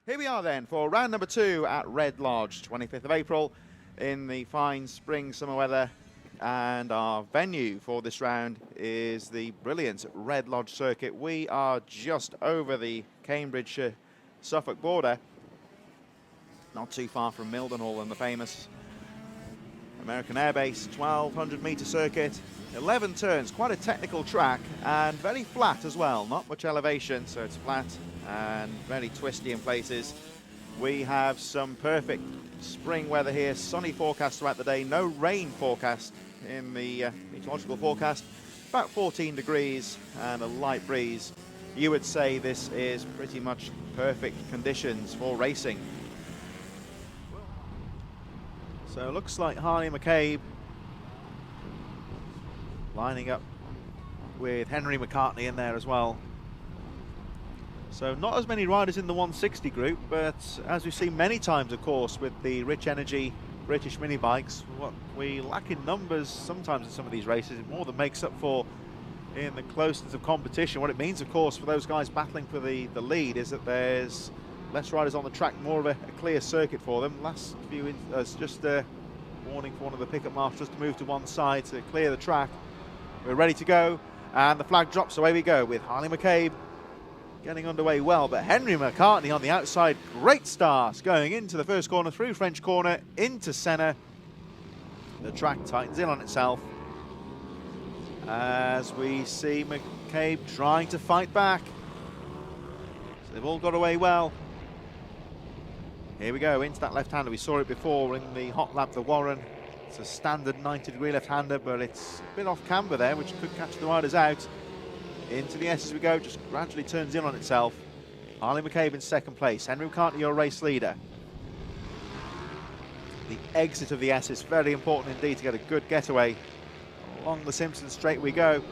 Here we are then for round number 2 at Redlodge, 25th of April in the fine spring summer weather, and our venue for this round is the brilliant Redlodge Circuit. We are just over the Cambridgeshire Suffolk border, not too far from Mildenhall and the famous American Air Base. 1200 metre circuit, 11 turns, quite a technical track and very flat as well, not much elevation, so it's flat and very twisty in places. We have some perfect spring weather here, sunny forecast throughout the day, no rain forecast in the meteorological forecast, about 14 degrees and a light breeze. You would say this is pretty much perfect conditions for racing. So it looks like Harley McCabe lining up with Henry McCartney in there as well. So not as many riders in the 160 group, but as we've seen many times, of course, with the Rich Energy British mini bikes, what we lack in numbers sometimes in some of these races, it more than makes up for in the closeness of competition. What it means, of course, for those guys battling for the lead is that there's less riders on the track, more of a clear circuit for them. Last few, just a warning for one of the pickup marshals to move to one side to clear the track. We're ready to go, and the flag drops, away we go with Harley McCabe getting underway well, but Henry McCartney on the outside, great start, going into the first corner, through French corner, into Senna. The track tightens in on itself as we see McCabe trying to fight back. So they've all got away well. Here we go, into that left-hander. We saw it before in the hot lap, the Warren. It's a standard 90-degree left-hander, but it's a bit off camber there, which could catch the riders out. Into the S as we go, just gradually turns in on itself. Harley McCabe in second place. Henry McCartney, your race leader. The exit of the S is very important indeed to get a good getaway. Along the Simpson straight we go.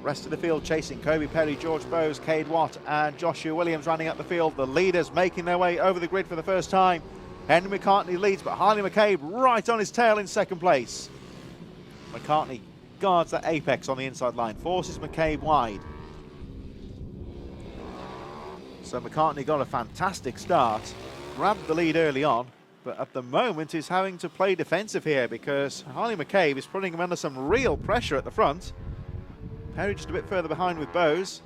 Rest of the field chasing Kobe Perry, George Bowes, Cade Watt and Joshua Williams running up the field. The leaders making their way over the grid for the first time. Henry McCartney leads, but Harley McCabe right on his tail in second place. McCartney guards that apex on the inside line, forces McCabe wide. So McCartney got a fantastic start, grabbed the lead early on, but at the moment is having to play defensive here because Harley McCabe is putting him under some real pressure at the front. Perry just a bit further behind with Bowes.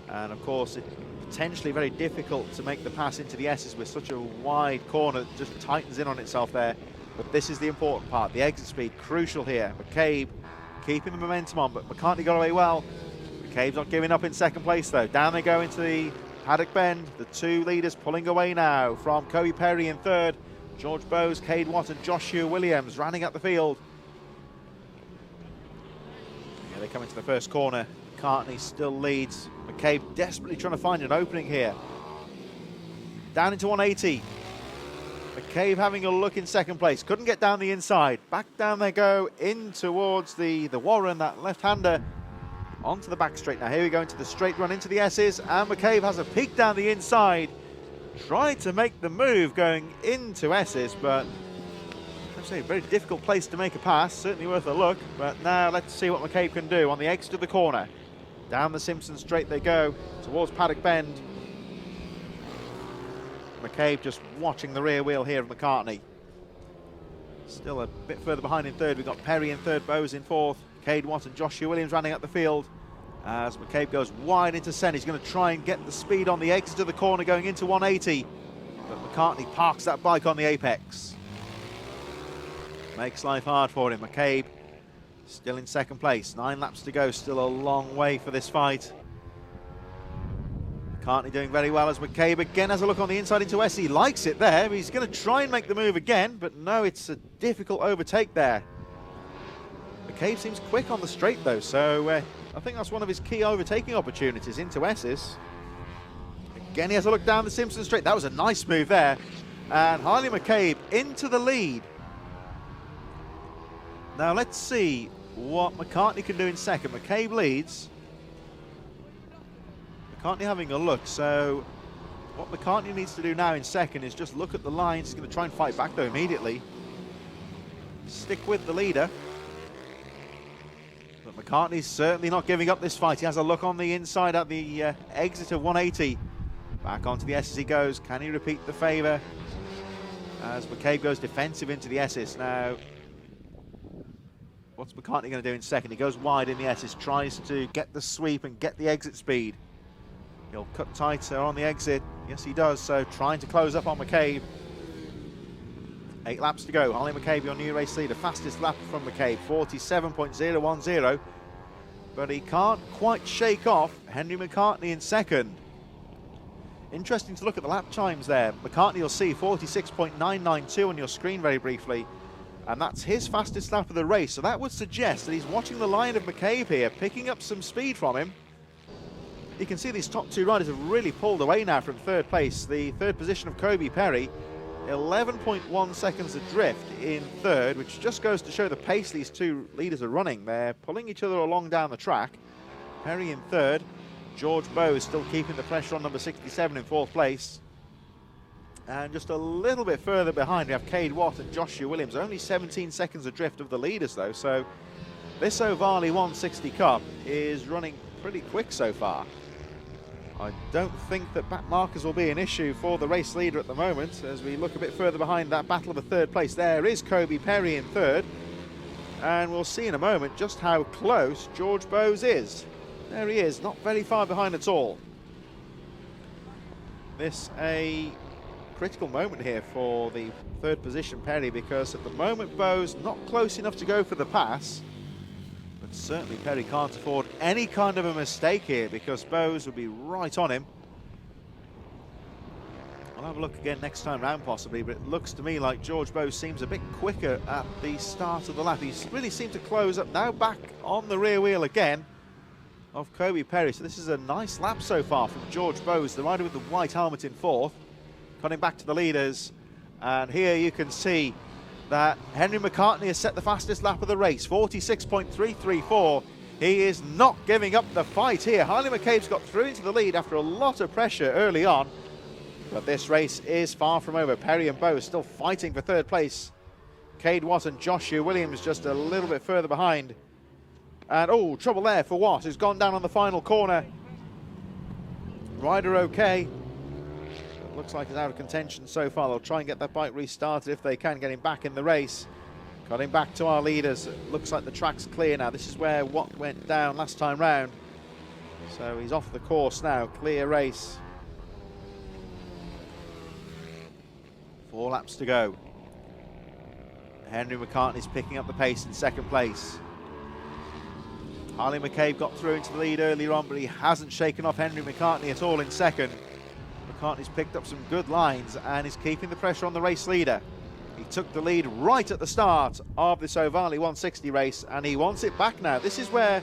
And of course, it's potentially very difficult to make the pass into the S's with such a wide corner that just tightens in on itself there. But this is the important part, the exit speed, crucial here. McCabe keeping the momentum on, but McCartney got away well. McCabe's not giving up in second place though. Down they go into the paddock bend. The two leaders pulling away now from Kobe Perry in third. George Bowes, Cade Watt and Joshua Williams running up the field. Here they come into the first corner. McCartney still leads. McCabe desperately trying to find an opening here. Down into 180. McCabe having a look in second place. Couldn't get down the inside. Back down they go in towards the Warren, that left-hander. Onto the back straight now. Here we go into the straight run into the S's, and McCabe has a peek down the inside. Tried to make the move going into S's, but I'd say a very difficult place to make a pass. Certainly worth a look, but now let's see what McCabe can do on the exit of the corner. Down the Simpson straight they go towards paddock bend. McCabe just watching the rear wheel here of McCartney. Still a bit further behind in third. We've got Perry in third, Bowes in fourth. Cade Watt and Joshua Williams running up the field as McCabe goes wide into Senna. He's going to try and get the speed on the exit of the corner going into 180, but McCartney parks that bike on the apex. Makes life hard for him. McCabe still in second place, 9 laps to go, still a long way for this fight. McCartney doing very well as McCabe again has a look on the inside into S. He likes it there. He's going to try and make the move again, but no, it's a difficult overtake there. McCabe seems quick on the straight though, so I think that's one of his key overtaking opportunities into S's. Again, he has a look down the Simpson straight. That was a nice move there. And Harley McCabe into the lead. Now let's see what McCartney can do in second. McCabe leads. McCartney having a look, so what McCartney needs to do now in second is just look at the lines. He's going to try and fight back though immediately. Stick with the leader. But McCartney's certainly not giving up this fight. He has a look on the inside at the exit of 180. Back onto the S as he goes. Can he repeat the favour? As McCabe goes defensive into the S's. Now, what's McCartney going to do in second? He goes wide in the S's, tries to get the sweep and get the exit speed. He'll cut tighter on the exit. Yes, he does. So trying to close up on McCabe. 8 laps to go. Harley McCabe, your new race leader. Fastest lap from McCabe, 47.010. But he can't quite shake off Henry McCartney in second. Interesting to look at the lap times there. McCartney, you'll see 46.992 on your screen very briefly. And that's his fastest lap of the race. So that would suggest that he's watching the line of McCabe here, picking up some speed from him. You can see these top 2 riders have really pulled away now from third place. The third position of Kobe Perry, 11.1 seconds adrift in third, which just goes to show the pace these 2 leaders are running. They're pulling each other along down the track. Perry in third. George Bowe is still keeping the pressure on number 67 in fourth place. And just a little bit further behind, we have Cade Watt and Joshua Williams. Only 17 seconds adrift of the leaders, though. So this Ohvale 160 Cup is running pretty quick so far. I don't think that back markers will be an issue for the race leader at the moment. As we look a bit further behind that battle of a third place, there is Kobe Perry in third. And we'll see in a moment just how close George Bowes is. There he is, not very far behind at all. This a critical moment here for the third position Perry, because at the moment Bowes not close enough to go for the pass. But certainly Perry can't afford any kind of a mistake here, because Bowes will be right on him. I'll have a look again next time round possibly, but it looks to me like George Bowes seems a bit quicker at the start of the lap. He's really seemed to close up, now back on the rear wheel again of Kobe Perry. So this is a nice lap so far from George Bowes, the rider with the white helmet in fourth. Coming back to the leaders, and here you can see that Henry McCartney has set the fastest lap of the race, 46.334. He is not giving up the fight here. Harley McCabe's got through into the lead after a lot of pressure early on, but this race is far from over. Perry and Bowes still fighting for third place. Cade Watt and Joshua Williams just a little bit further behind. And oh, trouble there for Watt, who's gone down on the final corner. Rider okay. Looks like he's out of contention so far. They'll try and get that bike restarted if they can, get him back in the race. Got him back to our leaders. It looks like the track's clear now. This is where Watt went down last time round. So he's off the course now. Clear race. 4 laps to go. Henry McCartney's picking up the pace in second place. Harley McCabe got through into the lead earlier on, but he hasn't shaken off Henry McCartney at all in second. McCartney's picked up some good lines and is keeping the pressure on the race leader. He took the lead right at the start of this Ohvale 160 race, and he wants it back now. This is where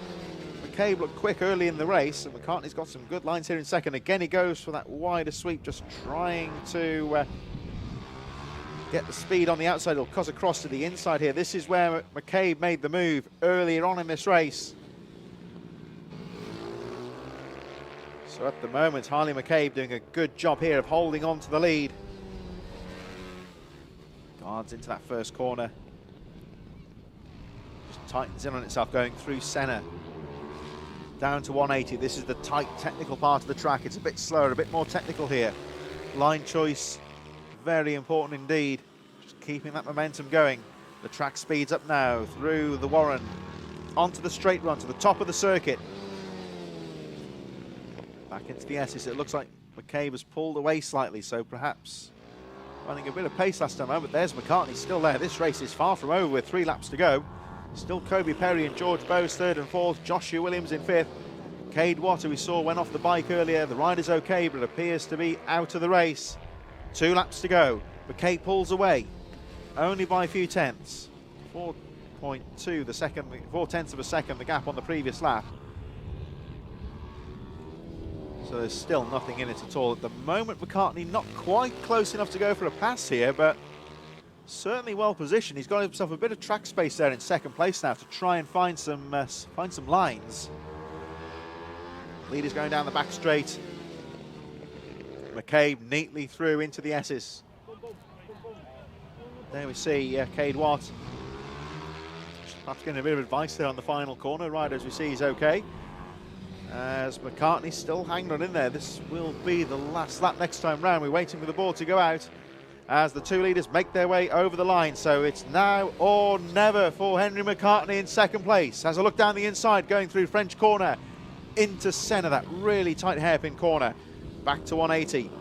McCabe looked quick early in the race, and McCartney's got some good lines here in second. Again, he goes for that wider sweep, just trying to get the speed on the outside. He'll cut across to the inside here. This is where McCabe made the move earlier on in this race. So at the moment, Harley McCabe doing a good job here of holding on to the lead. Guards into that first corner. Just tightens in on itself going through Senna. Down to 180. This is the tight technical part of the track. It's a bit slower, a bit more technical here. Line choice, very important indeed. Just keeping that momentum going. The track speeds up now through the Warren. Onto the straight run, to the top of the circuit. Back into the S's. It looks like McCabe has pulled away slightly, so perhaps running a bit of pace last time out, but there's McCartney still there. This race is far from over with 3 laps to go. Still Kobe Perry and George Bowes third and fourth, Joshua Williams in fifth. Cade Watt, who we saw went off the bike earlier. The rider's okay, but appears to be out of the race. 2 laps to go. McCabe pulls away, only by a few tenths. 4.2 the second, 4 tenths of a second, the gap on the previous lap. So there's still nothing in it at all. At the moment, McCartney not quite close enough to go for a pass here, but certainly well positioned. He's got himself a bit of track space there in second place now to try and find some lines. Leader's going down the back straight. McCabe neatly through into the S's. There we see Cade Watt. Perhaps getting a bit of advice there on the final corner. Rider, as we see, is okay. as McCartney's still hanging on in there. This will be the last lap next time round. We're waiting for the ball to go out as the two leaders make their way over the line. So it's now or never for Henry McCartney in second place. Has a look down the inside, going through French corner into centre, that really tight hairpin corner. Back to 180.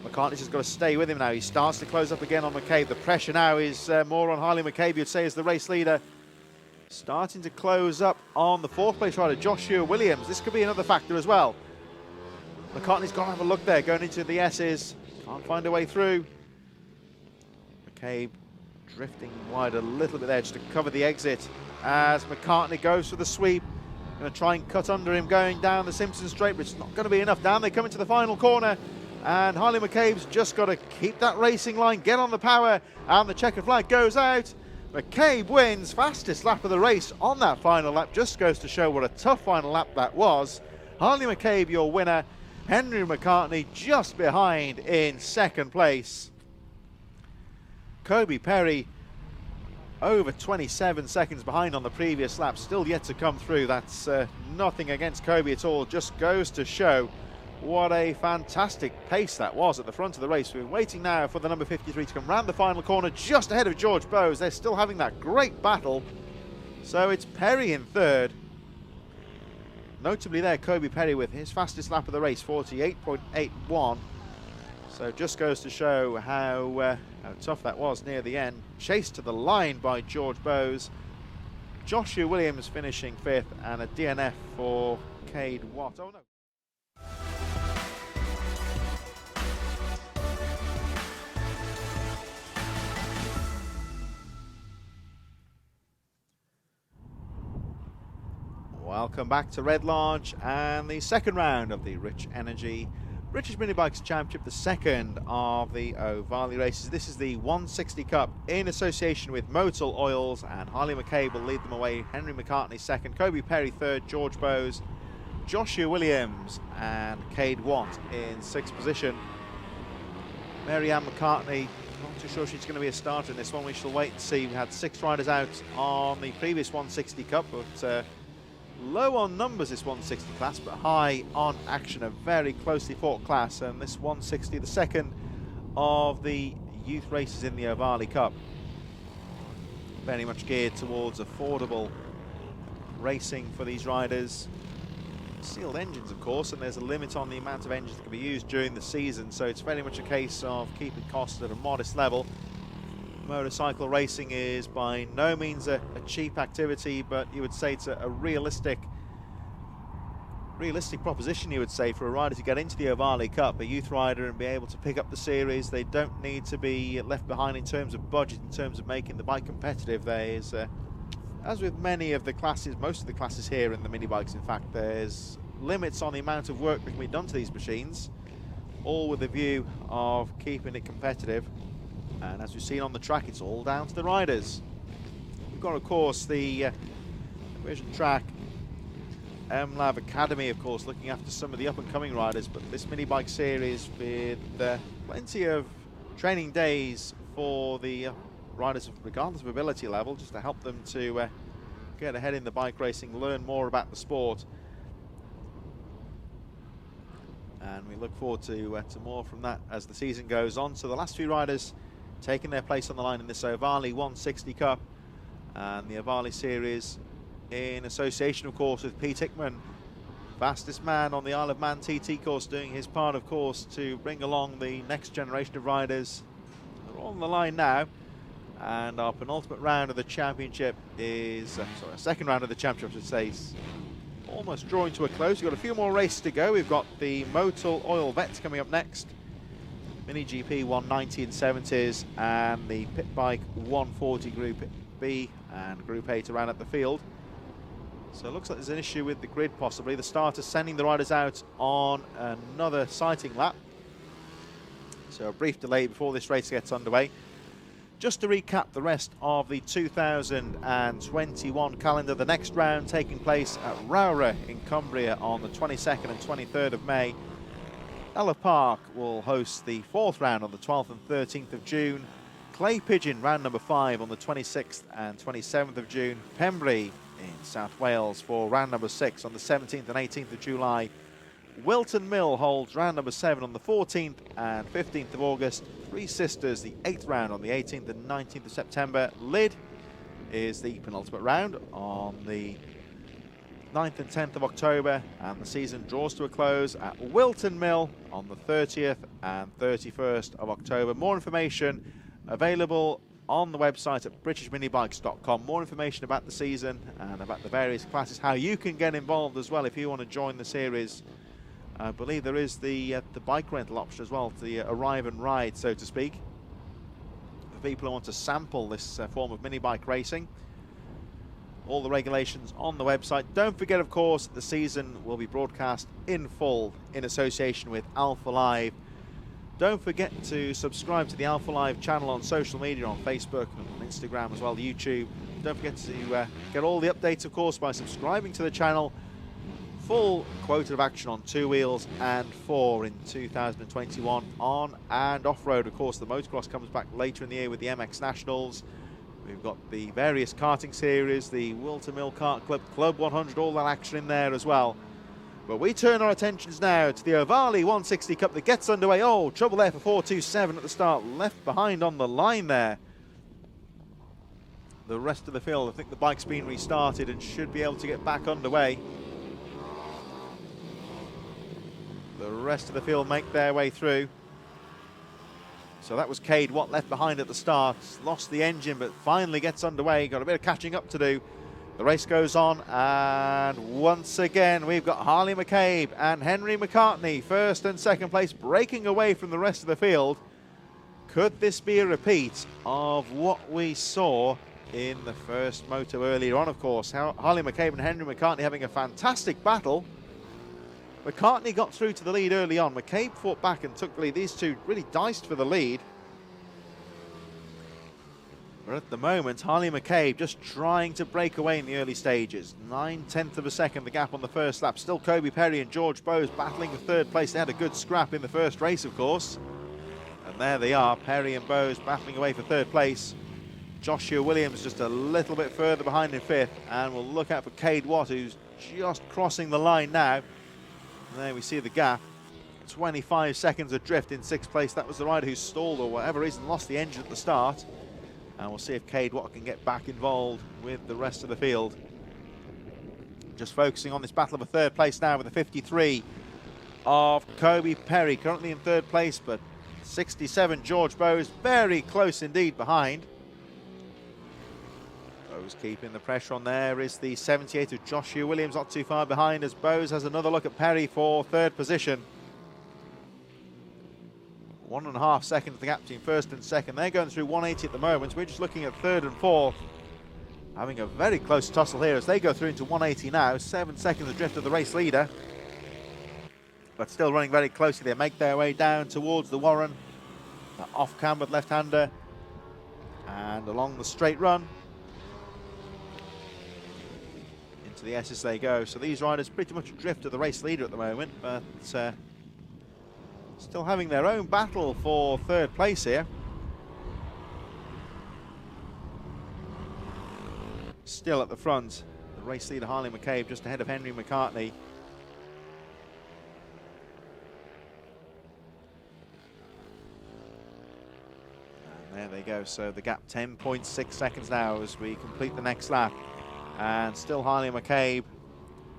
McCartney's just got to stay with him now. He starts to close up again on McCabe. The pressure now is more on Harley McCabe, you'd say, as the race leader. Starting to close up on the fourth place rider, Joshua Williams. This could be another factor as well. McCartney's got to have a look there, going into the S's. Can't find a way through. McCabe drifting wide a little bit there just to cover the exit as McCartney goes for the sweep. Going to try and cut under him going down the Simpson Straight, but it's not going to be enough. Down they come into the final corner, and Harley McCabe's just got to keep that racing line, get on the power, and the checkered flag goes out. McCabe wins, fastest lap of the race on that final lap. Just goes to show what a tough final lap that was. Harley McCabe, your winner. Henry McCartney just behind in second place. Kobe Perry over 27 seconds behind on the previous lap, still yet to come through. That's nothing against Kobe at all, just goes to show what a fantastic pace that was at the front of the race. We're waiting now for the number 53 to come round the final corner just ahead of George Bowes. They're still having that great battle. So it's Perry in third. Notably there, Kobe Perry with his fastest lap of the race, 48.81. So just goes to show how tough that was near the end. Chased to the line by George Bowes. Joshua Williams finishing fifth, and a DNF for Cade Watt. Oh no. Welcome back to Redlodge and the second round of the Rich Energy British Mini Bikes Championship, the second of the Ohvale races. This is the 160 Cup in association with Motul Oils, and Harley McCabe will lead them away. Henry McCartney second, Kobe Perry third, George Bowes, Joshua Williams and Cade Watt in sixth position. Mary Ann McCartney, not too sure she's going to be a starter in this one. We shall wait and see. We had 6 riders out on the previous 160 Cup, but low on numbers this 160 class, but high on action. A very closely fought class, and this 160, the second of the youth races in the Ohvale Cup. Very much geared towards affordable racing for these riders. Sealed engines, of course, and there's a limit on the amount of engines that can be used during the season, so it's very much a case of keeping costs at a modest level. Motorcycle racing is by no means a cheap activity, but you would say it's a realistic proposition, you would say, for a rider to get into the Ohvale Cup, a youth rider, and be able to pick up the series. They don't need to be left behind in terms of budget, in terms of making the bike competitive. There's, as with many of the classes, most of the classes here in the mini bikes, in fact, there's limits on the amount of work that can be done to these machines, all with a view of keeping it competitive. And as we've seen on the track, it's all down to the riders. We've got, of course, the Vision Track MLAV Academy, of course, looking after some of the up-and-coming riders. But this mini bike series, with plenty of training days for the riders, regardless of ability level, just to help them to get ahead in the bike racing, learn more about the sport. And we look forward to more from that as the season goes on. So the last few riders taking their place on the line in this Ohvale 160 Cup, and the Ohvale series in association, of course, with Pete Hickman, fastest man on the Isle of Man TT course, doing his part, of course, to bring along the next generation of riders. They're on the line now, and our penultimate round of the championship is, sorry, second round of the championship, I should say, is almost drawing to a close. We've got a few more races to go. We've got the Motul Oil Vets coming up next, Mini GP 190 and 70s, and the Pit Bike 140 Group B and Group A to round up the field. So it looks like there's an issue with the grid, possibly. The starter sending the riders out on another sighting lap. So a brief delay before this race gets underway. Just to recap the rest of the 2021 calendar, the next round taking place at Rowra in Cumbria on the 22nd and 23rd of May. Ella Park will host the 4th round on the 12th and 13th of June. Clay Pigeon round number 5 on the 26th and 27th of June. Pembrey in South Wales for round number 6 on the 17th and 18th of July. Wilton Mill holds round number 7 on the 14th and 15th of August. Three Sisters, the 8th round on the 18th and 19th of September. Lydd is the penultimate round on the 9th and 10th of October, and the season draws to a close at Wilton Mill on the 30th and 31st of October. More information available on the website at britishminibikes.com. More information about the season and about the various classes, how you can get involved as well if you want to join the series. I believe there is the bike rental option as well, the arrive and ride, so to speak, for people who want to sample this form of mini bike racing. All the regulations on the website. Don't forget, of course, the season will be broadcast in full in association with Alpha Live. Don't forget to subscribe to the Alpha Live channel on social media, on Facebook and Instagram as well, YouTube. Don't forget to get all the updates, of course, by subscribing to the channel. Full quota of action on 2 wheels and 4 in 2021 on and off-road. Of course, the motocross comes back later in the year with the MX Nationals. We've got the various karting series, the Wilton Mill Kart Club, Club 100, all that action in there as well. But we turn our attentions now to the Ohvale 160 Cup that gets underway. Oh, trouble there for 427 at the start, left behind on the line there. The rest of the field, I think the bike's been restarted and should be able to get back underway. The rest of the field make their way through. So that was Cade Watt left behind at the start. Lost the engine, but finally gets underway. Got a bit of catching up to do. The race goes on, and once again, we've got Harley McCabe and Henry McCartney, first and second place, breaking away from the rest of the field. Could this be a repeat of what we saw in the first moto earlier on, of course? Harley McCabe and Henry McCartney having a fantastic battle. McCartney got through to the lead early on. McCabe fought back and took the lead. These two really diced for the lead. But at the moment, Harley McCabe just trying to break away in the early stages. 9/10 of a second, the gap on the first lap. Still Kobe Perry and George Bowes battling for third place. They had a good scrap in the first race, of course. And there they are, Perry and Bowes battling away for third place. Joshua Williams just a little bit further behind in fifth. And we'll look out for Cade Watt, who's just crossing the line now. And there we see the gap. 25 seconds adrift in sixth place. That was the rider who stalled or whatever reason lost the engine at the start. And we'll see if Cade Watt can get back involved with the rest of the field. Just focusing on this battle of a third place now with the 53 of Kobe Perry, currently in third place, but 67 George Bowes, very close indeed behind. Bowes keeping the pressure on. There is the 78 of Joshua Williams, not too far behind, as Bowes has another look at Perry for third position. 1.5 seconds the gap between first and second. They're going through 180 at the moment. We're just looking at third and fourth, having a very close tussle here as they go through into 180 now. 7 seconds adrift of the race leader, but still running very closely. They make their way down towards the Warren, off-cambered left-hander, and along the straight run into the S's they go. So these riders pretty much adrift of the race leader at the moment, but still having their own battle for third place here. Still at the front, the race leader Harley McCabe just ahead of Henry McCartney. And there they go, so the gap 10.6 seconds now as we complete the next lap. And still Harley McCabe.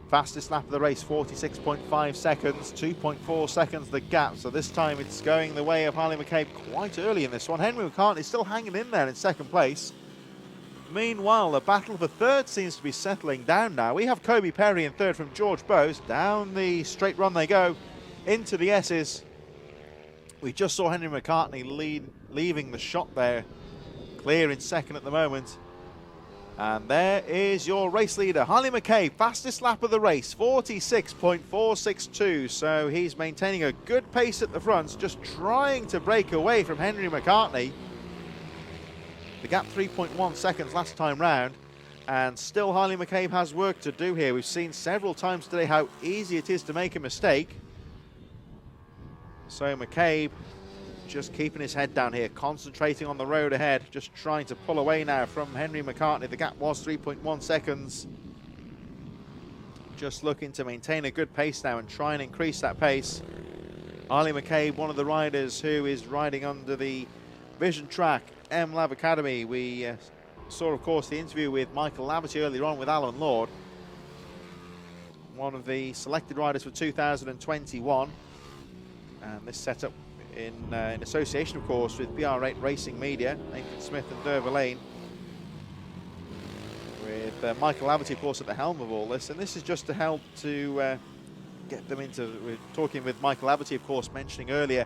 Fastest lap of the race, 46.5 seconds, 2.4 seconds the gap. So this time it's going the way of Harley McCabe quite early in this one. Henry McCartney still hanging in there in second place. Meanwhile, the battle for third seems to be settling down now. We have Kobe Perry in third from George Bowes. Down the straight run they go into the S's. We just saw Henry McCartney leaving the shot there. Clear in second at the moment. And there is your race leader, Harley McCabe, fastest lap of the race, 46.462. So he's maintaining a good pace at the front, just trying to break away from Henry McCartney. The gap 3.1 seconds last time round, and still Harley McCabe has work to do here. We've seen several times today how easy it is to make a mistake. So McCabe just keeping his head down here, concentrating on the road ahead, just trying to pull away now from Henry McCartney. The gap was 3.1 seconds. just looking to maintain a good pace now and try and increase that pace. Harley McCabe, one of the riders who is riding under the Vision Track MLab Academy. We saw, of course, the interview with Michael Laverty earlier on with Alan Lord, one of the selected riders for 2021. And this setup in association, of course, with BR8 Racing Media, Nathan Smith and Derva Lane, with Michael Laverty, of course, at the helm of all this. And this is just to help to get them into, we're talking with Michael Laverty, of course, mentioning earlier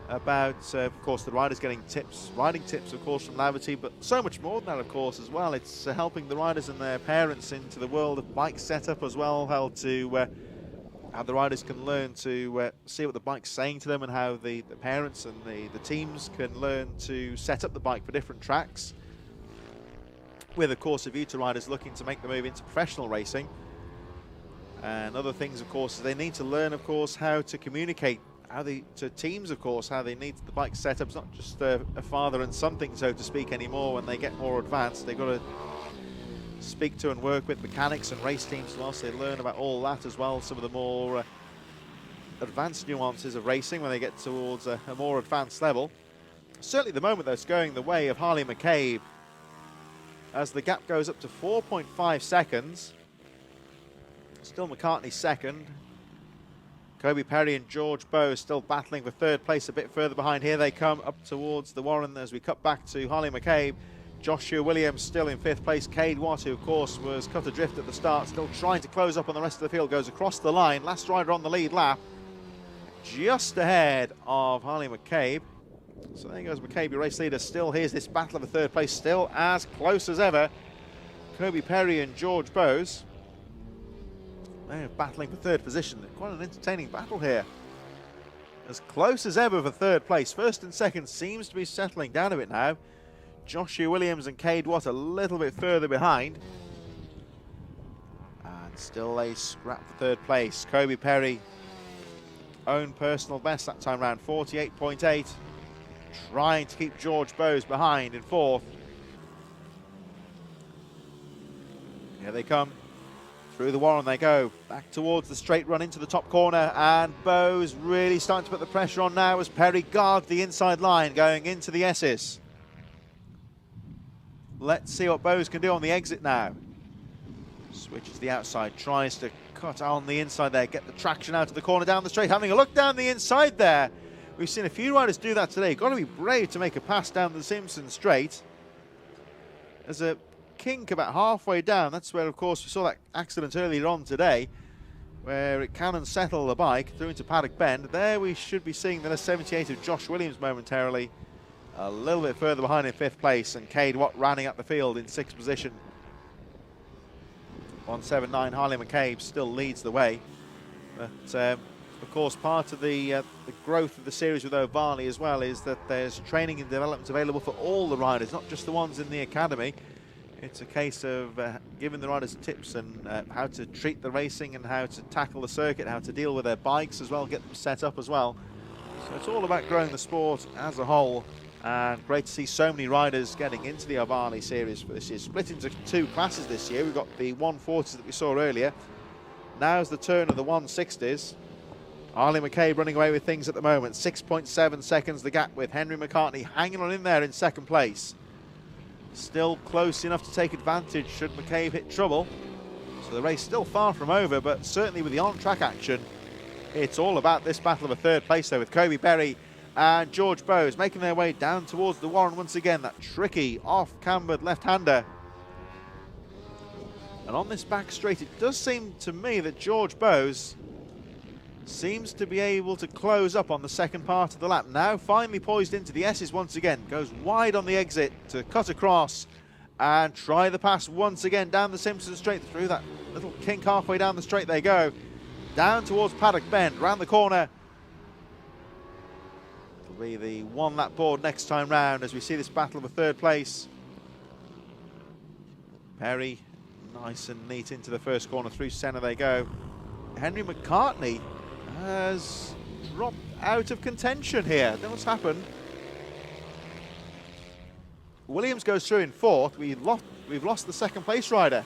about, of course, the riders getting tips, riding tips, of course, from Laverty, but so much more than that, of course, as well. It's helping the riders and their parents into the world of bike setup as well, how the riders can learn to see what the bike's saying to them, and how the parents and the teams can learn to set up the bike for different tracks, with, of course, a view to riders looking to make the move into professional racing. And other things, of course, they need to learn, of course, how to communicate to teams, of course, how they need the bike set up. It's not just a father and son thing, so to speak, anymore. When they get more advanced, they've got to speak to and work with mechanics and race teams as well, so they learn about all that as well, some of the more advanced nuances of racing when they get towards a more advanced level. Certainly at the moment, though, it's going the way of Harley McCabe, as the gap goes up to 4.5 seconds. Still McCartney second. Kobe Perry and George Bowe still battling for third place a bit further behind. Here they come up towards the Warren as we cut back to Harley McCabe. Joshua Williams still in fifth place. Cade Watt, who of course was cut adrift at the start, still trying to close up on the rest of the field, goes across the line. Last rider on the lead lap, just ahead of Harley McCabe. So there goes McCabe, your race leader. Still, here's this battle of the third place, still as close as ever. Kobe Perry and George Bowe, they're battling for third position. Quite an entertaining battle here. As close as ever for third place. First and second seems to be settling down a bit now. Joshua Williams and Cade Watt a little bit further behind. And still a scrap for third place. Kobe Perry, own personal best that time round, 48.8. Trying to keep George Bowe behind in fourth. Here they come. Through the Warren they go, back towards the straight run into the top corner, and Bowe's really starting to put the pressure on now as Perry guards the inside line going into the S's. Let's see what Bowe's can do on the exit now. Switches to the outside, tries to cut on the inside there, get the traction out of the corner down the straight, having a look down the inside there. We've seen a few riders do that today. Got to be brave to make a pass down the Simpson straight. There's a kink about halfway down. That's where, of course, we saw that accident earlier on today, where it can unsettle the bike through into Paddock Bend. There we should be seeing the 78 of Josh Williams momentarily, a little bit further behind in fifth place, and Cade Watt rounding up the field in sixth position. 179 Harley McCabe still leads the way, but of course part of the growth of the series with Ohvale as well is that there's training and development available for all the riders, not just the ones in the academy. It's a case of giving the riders tips and how to treat the racing and how to tackle the circuit, how to deal with their bikes as well, get them set up as well. So it's all about growing the sport as a whole, and great to see so many riders getting into the Ohvale series for this year. Split into two classes this year. We've got the 140s that we saw earlier. Now's the turn of the 160s. Harley McCabe running away with things at the moment. 6.7 seconds the gap, with Henry McCartney hanging on in there in second place. Still close enough to take advantage should McCabe hit trouble. So the race still far from over, but certainly with the on-track action, it's all about this battle of a third place there, with Kobe Perry and George Bowe making their way down towards the Warren once again. That tricky off-cambered left-hander. And on this back straight, it does seem to me that George Bowe seems to be able to close up on the second part of the lap. Now finally poised into the S's once again. Goes wide on the exit to cut across and try the pass once again down the Simpson straight. Through that little kink halfway down the straight they go. Down towards Paddock Bend, round the corner. It'll be the one lap board next time round as we see this battle of a third place. Perry nice and neat into the first corner, through centre they go. Henry McCartney has dropped out of contention here. Then what's happened? Williams goes through in fourth. We've lost the second place rider.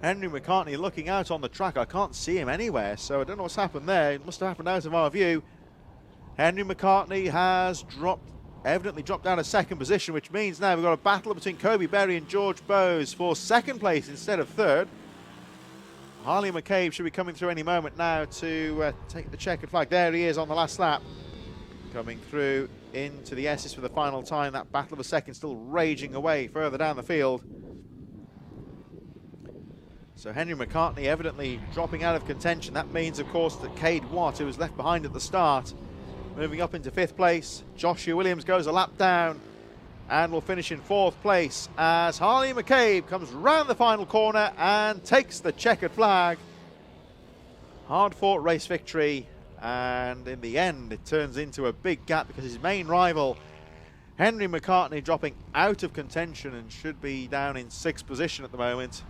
Henry McCartney looking out on the track. I can't see him anywhere, so I don't know what's happened there. It must have happened out of our view. Henry McCartney has evidently dropped down a second position, which means now we've got a battle between Kobe Berry and George Bowes for second place instead of third. Harley McCabe should be coming through any moment now to take the checkered flag. There he is on the last lap, coming through into the S's for the final time. That battle of a second still raging away further down the field. So Henry McCartney evidently dropping out of contention. That means, of course, that Cade Watt, who was left behind at the start, moving up into 5th place. Joshua Williams goes a lap down and will finish in 4th place as Harley McCabe comes round the final corner and takes the checkered flag. Hard-fought race victory, and in the end it turns into a big gap because his main rival, Henry McCartney, dropping out of contention and should be down in 6th position at the moment.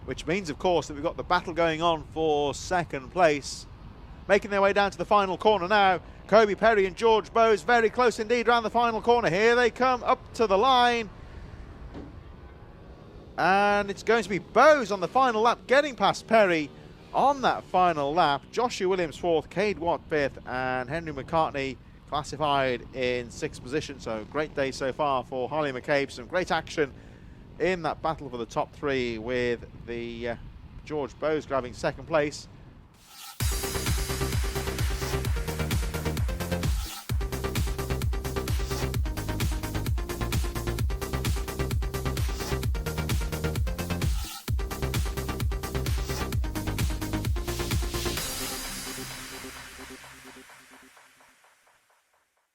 Which means, of course, that we've got the battle going on for second place. Making their way down to the final corner now. Kobe Berry and George Bowes very close indeed around the final corner. Here they come up to the line. And it's going to be Bowes on the final lap, getting past Perry on that final lap. Joshua Williams 4th, Cade Watt 5th, and Henry McCartney classified in 6th position. So great day so far for Harley McCabe. Some great action in that battle for the top 3, with the George Bowes grabbing 2nd place.